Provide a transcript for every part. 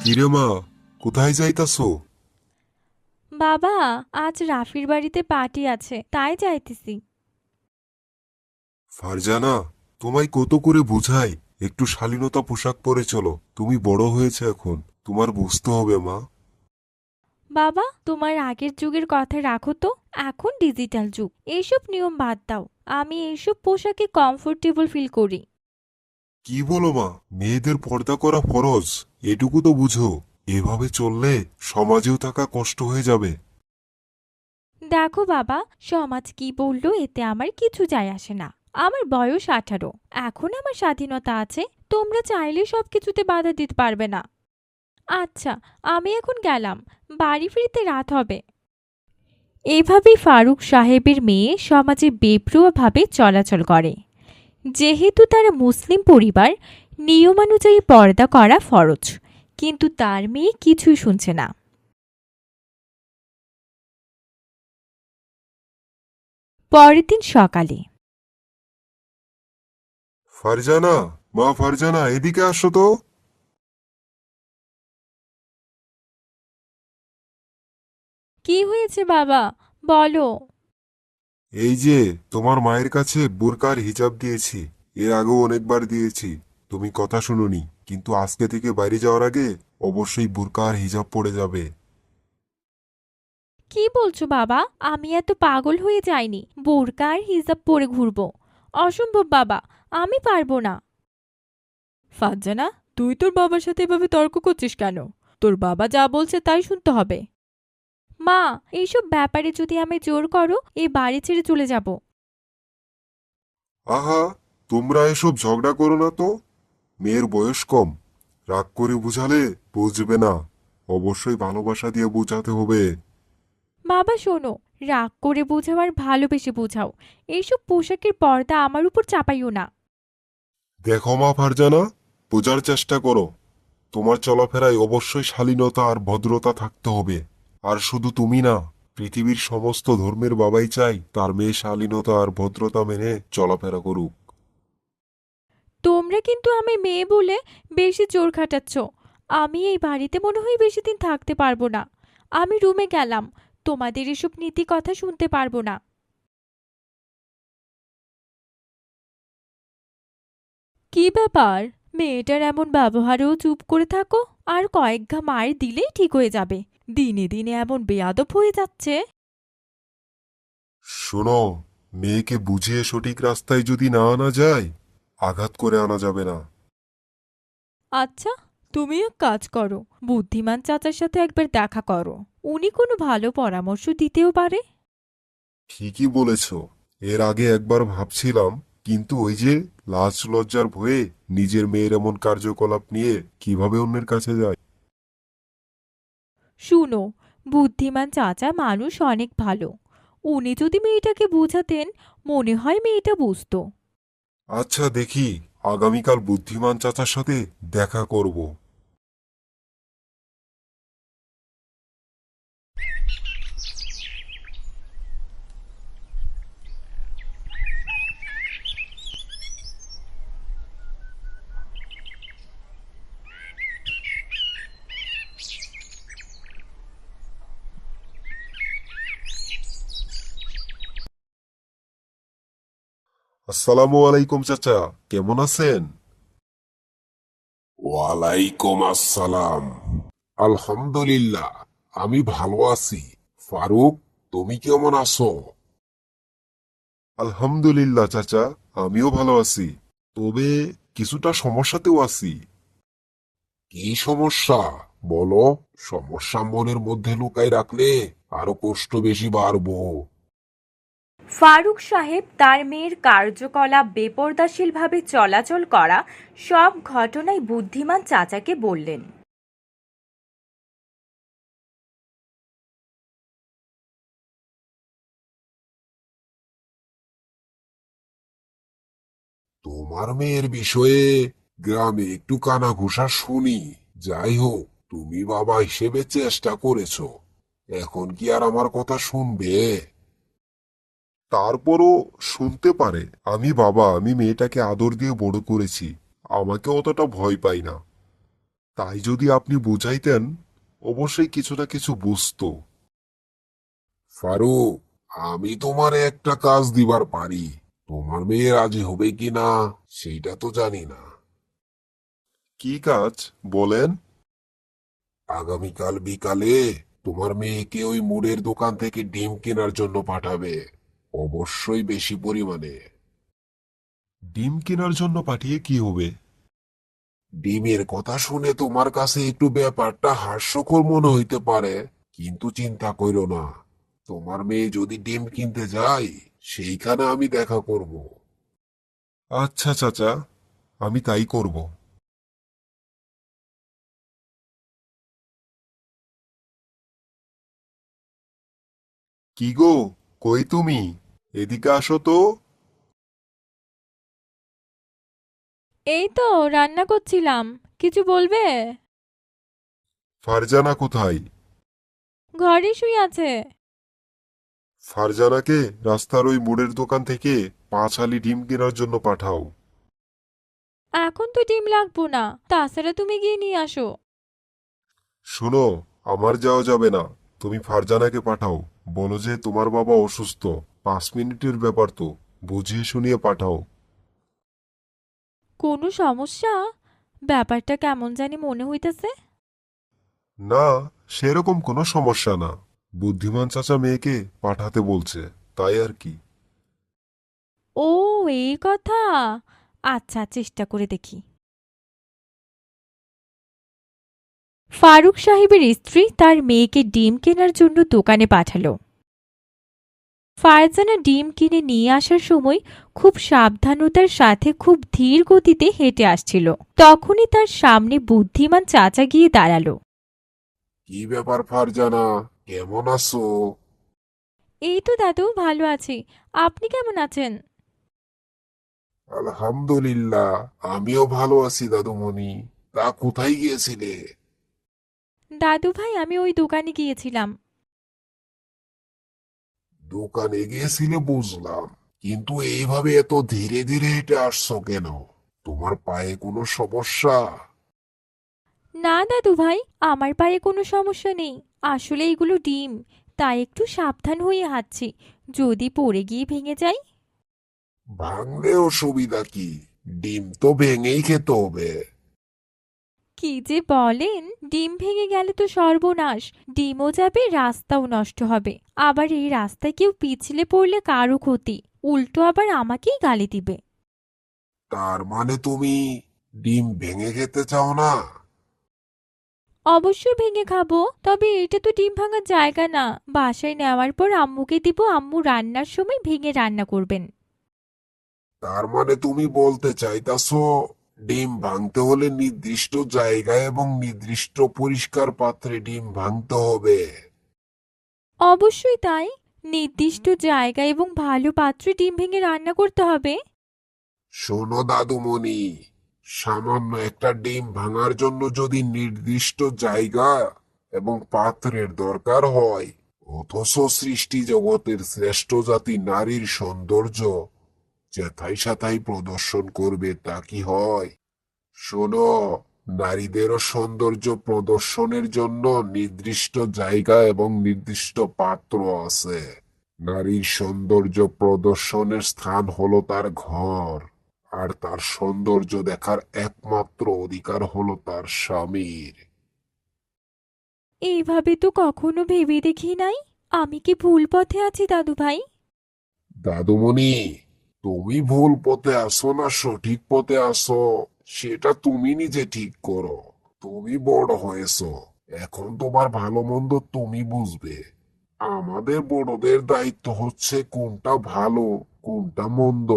কিরে মা, কোথায় যাইতাছো? বাবা, আজ রাফির বাড়িতে পার্টি আছে, তাই যাইতেছি। ফারজানা, তোমায় কত করে বুঝাই একটু শালীনতা পোশাক পরে চলো। তুমি বড় হয়েছে এখন, তোমার বুঝতে হবে মা। বাবা, তোমার আগের যুগের কথা রাখো তো। এখন ডিজিটাল যুগ, এইসব নিয়ম বাদ দাও। আমি এইসব পোশাকে কমফোর্টেবল ফিল করি। কি বলো মা? মেয়েদের পর্দা করা ফরজ, এটুকু তো বুঝো। এভাবে চললে সমাজেও থাকা কষ্ট হয়ে যাবে। দেখো বাবা, সমাজ কি বললো এতে আমার কিছু যায় আসে না। আমার বয়স 18, এখন আমার স্বাধীনতা আছে। তোমরা চাইলে সবকিছুতে বাধা দিতে পারবে না। আচ্ছা, আমি এখন গেলাম, বাড়ি ফিরতে রাত হবে। এভাবেই ফারুক সাহেবের মেয়ে সমাজে বেপরোয়াভাবে চলাচল করে। যেহেতু তারা মুসলিম পরিবার, নিয়মানুযায়ী পর্দা করা ফরজ, কিন্তু তার মেয়ে কিছুই শুনছে না। পরের দিন সকালে। ফারজানা, মা ফারজানা, এদিকে আসো তো। কি হয়েছে বাবা, বলো। এই যে, তোমার মায়ের কাছে বুরকার হিজাব দিয়েছি। এর আগেও অনেকবার দিয়েছি, তুমি কথা শুনোনি। কিন্তু আজকে থেকে বাইরে যাওয়ার আগে অবশ্যই বুরকা আর হিজাব পরে যাবে। কি বলছো বাবা, আমি এত পাগল হয়ে যাইনি বোরকা আর হিজাব পরে ঘুরবো। অসম্ভব বাবা, আমি পারবো না। ফারজানা, তুই তোর বাবার সাথে এভাবে তর্ক করছিস কেন? তোর বাবা যা বলছে তাই শুনতে হবে। মা, এইসব ব্যাপারে যদি আমি জোর করো, এই বাড়ি ছেড়ে চলে যাব। আহা, তোমরা এসব ঝগড়া করো না তো। মেয়ের বয়স কম, রাগ করে বুঝালে বুঝবে না। অবশ্যই ভালোবাসা দিয়ে বোঝাতে হবে। বাবা শোনো, রাগ করে বোঝাও আর ভালোবেসে বোঝাও। এইসব পোশাকের পর্দা আমার উপর চাপাইও না। দেখো মা ফারজানা, বোঝার চেষ্টা করো। তোমার চলাফেরায় অবশ্যই শালীনতা আর ভদ্রতা থাকতে হবে। আর শুধু তুমি না, পৃথিবীর সমস্ত ধর্মের বাবাই চাই তার মেয়ে শালীনতা আর ভদ্রতা মেনে চলাফেরা করুক। তোমরা কিন্তু আমি মেয়ে বলে বেশি জোর খাটাচ্ছ। আমি এই বাড়িতে মনে হয় বেশি দিন থাকতে পারবো না। আমি রুমে গেলাম, তোমাদের এসব নীতি কথা শুনতে পারবো না। কি ব্যাপার, মেয়েটার এমন ব্যবহারেও চুপ করে থাকো? আর কয়েক ঘা মায়ের দিলেই ঠিক হয়ে যাবে। দিনে দিনে এমন বেয়াদব হয়ে যাচ্ছে। শোনো, মেয়েকে বুঝিয়ে সঠিক রাস্তায় যদি না আনা যায়, আঘাত করে আনা যাবে না। আচ্ছা, তুমি এক কাজ করো, বুদ্ধিমান চাচার সাথে একবার দেখা করো। উনি কোনো ভালো পরামর্শ দিতেও পারে। ঠিকই বলেছ। এর আগে একবার ভাবছিলাম, কিন্তু ওই যে লাজ লজ্জার ভয়ে নিজের মেয়ের এমন কার্যকলাপ নিয়ে কিভাবে অন্যের কাছে যায়। শুনো, বুদ্ধিমান চাচা মানুষ অনেক ভালো। উনি যদি মেয়েটাকে বোঝাতেন, মনে হয় মেয়েটা বুঝতো। আচ্ছা দেখি, আগামীকাল বুদ্ধিমান চাচার সাথে দেখা করব। আসসালামু আলাইকুম চাচা, কেমন আছেন? ওয়ালাইকুম আসসালাম। আলহামদুলিল্লাহ, আমি ভালো আছি। ফারুক, তুমি কেমন আছো? আলহামদুলিল্লাহ চাচা, আমিও ভালো আছি। তবে কিছুটা সমস্যাতেও আছি। কি সমস্যা? বলো। সমস্যা মনের মধ্যে লুকাই রাখলে আরো কষ্ট বেশি বাড়বো। ফারুক সাহেব তার মেয়ের কার্যকলাপ বেপরদাশীলভাবে চলাচল করা সব ঘটনাই বুদ্ধিমান চাচাকে বললেন। তোমার মেয়ের বিষয়ে গ্রামে একটু কানাঘুষা শুনি। যাই হোক, তুমি বাবা হিসেবে চেষ্টা করেছো, এখন কি আর আমার কথা শুনবে? তারপরও শুনতে পারে। আমি বাবা, আমি মেয়েটাকে আদর দিয়ে বড় করেছি, আমাকে অতটা ভয় পাই না। তাই যদি আপনি বুঝাইতেন, অবশ্যই কিছু না কিছু বুঝতো। ফারুক, আমি তোমার একটা কাজ দিবার পারি। তোমার মেয়ে রাজি হবে কি না সেইটা তো জানি না। কি কাজ বলেন? আগামীকাল বিকালে তোমার মেয়েকে ওই মুড়ের দোকান থেকে ডিম কেনার জন্য পাঠাবে, অবশ্যই বেশি পরিমাণে। ডিম কেনার জন্য পাঠিয়ে কি হবে? ডিমের কথা শুনে তোমার কাছে একটু ব্যাপারটা হাস্যকর মনে হইতে পারে, কিন্তু চিন্তা কইরো না। তোমার মেয়ে যদি ডিম কিনতে যায়, সেইখানে আমি দেখা করব। আচ্ছা চাচা, আমি তাই করব। কি গো, কই তুমি? এদিকে আসো তো। এই তো রান্না করছিলাম। কিছু বলবে? ফারজানা কোথায়? ঘরে শুয়ে আছে। ফারজানাকে রাস্তার ওই মোড়ের দোকান থেকে 5 হালি ডিম কেনার জন্য পাঠাও। এখন তো ডিম লাগবো না, তাছাড়া তুমি গিয়ে নিয়ে আসো। শুনো, আমার যাওয়া যাবে না। তুমি ফারজানাকে পাঠাও। বলো যে তোমার বাবা অসুস্থ, 5 মিনিটের ব্যাপার তো, বুঝিয়ে শুনিয়ে পাঠাও। কোনো সমস্যা? ব্যাপারটা কেমন জানি মনে হইতেছে। না, সেরকম কোনো সমস্যা না। বুদ্ধিমান চাচা মেয়েকে পাঠাতে বলছে, তাই আর কি। ও, এই কথা। আচ্ছা, চেষ্টা করে দেখি। ফারুক সাহেবের স্ত্রী তার মেয়েকে ডিম কেনার জন্য দোকানে পাঠালো। ফারজানা ডিম কিনে নিয়ে আসার সময় খুব সাবধানতার সাথে খুব ধীর গতিতে হেঁটে আসছিল। তখনই তার সামনে বুদ্ধিমান চাচা গিয়ে দাঁড়ালো। কি ব্যাপার ফারজানা, কেমন আছো? এই তো দাদু, ভালো আছি। আপনি কেমন আছেন? আলহামদুলিল্লাহ, আমিও ভালো আছি দাদুমণি। তা কোথায় গিয়েছিলে? দাদু ভাই, আমি ওই দোকানে গিয়েছিলাম। দোকানে গিয়েছিলে বুঝলাম, কিন্তু এইভাবে এত ধীরে ধীরে হেঁটে আসছো কেন? তোমার পায়ে কোনো সমস্যা? না দাদু ভাই, আমার পায়ে কোনো সমস্যা নেই। আসলে এগুলো ডিম, তাই একটু সাবধান হয়ে হাঁটছি, যদি পড়ে গিয়ে ভেঙে যাই। ভাঙলে অসুবিধা কি? ডিম তো ভেঙেই খেতে হবে। কি যে বলেন! ডিম ভেঙে গেলে তো সর্বনাশ। ডিমও যাবে, রাস্তাও নষ্ট হবে। আবার এই রাস্তায় কেউ পিছলে পড়লে কারও ক্ষতি, উল্টো আবার আমাকেই গালি দিবে। তার মানে তুমি ডিম ভেঙে খেতে চাও না? অবশ্যই ভেঙে খাবো, তবে এটা তো ডিম ভাঙার জায়গা না। বাসায় নেওয়ার পর আম্মুকে দিব, আম্মু রান্নার সময় ভেঙে রান্না করবেন। তার মানে তুমি বলতে চাইতাছো ডিম ভাঙতে হলে নির্দিষ্ট জায়গায় এবং নির্দিষ্ট পরিষ্কার পাত্রে ডিম ভাঙতে হবে। অবশ্যই তাই। নির্দিষ্ট জায়গা এবং ভালো পাত্রে ডিম ভেঙে রান্না করতে হবে। শোনো দাদুমণি, সামান্য একটা ডিম ভাঙার জন্য যদি নির্দিষ্ট জায়গা এবং পাত্রের দরকার হয়, অথচ সৃষ্টি জগতের শ্রেষ্ঠ জাতি নারীর সৌন্দর্য যেথায় সেথায় প্রদর্শন করবে, তা কি হয়? শোনো, নারীদেরও সৌন্দর্য প্রদর্শনের জন্য নির্দিষ্ট জায়গা এবং নির্দিষ্ট পাত্র আছে। নারীর সৌন্দর্য প্রদর্শনের স্থান হলো তার ঘর, আর তার সৌন্দর্য দেখার একমাত্র অধিকার হলো তার স্বামীর। এইভাবে তো কখনো ভেবে দেখি নাই। আমি কি ভুল পথে আছি দাদু ভাই? দাদুমণি, তুমি ভুল পথে আসো না সঠিক পথে আসো, সেটা তুমি নিজে ঠিক করো। তুমি বড় হয়েছো, এখন তোমার ভালো মন্দ তুমি বুঝবে। আমাদের বড়দের দায়িত্ব হচ্ছে কোনটা ভালো কোনটা মন্দ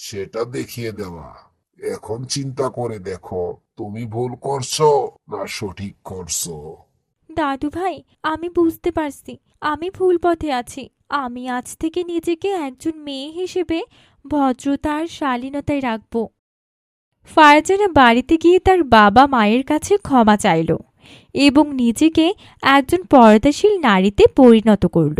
সেটা দেখিয়ে দেওয়া। এখন চিন্তা করে দেখো, তুমি ভুল করছো না সঠিক করছো। দাদু ভাই, আমি বুঝতে পারছি আমি ভুল পথে আছি। আমি আজ থেকে নিজেকে একজন মেয়ে হিসেবে ভদ্রতা আর শালীনতায় রাখব। ফারজানা বাড়িতে গিয়ে তার বাবা মায়ের কাছে ক্ষমা চাইল এবং নিজেকে একজন পর্দাশীল নারীতে পরিণত করল।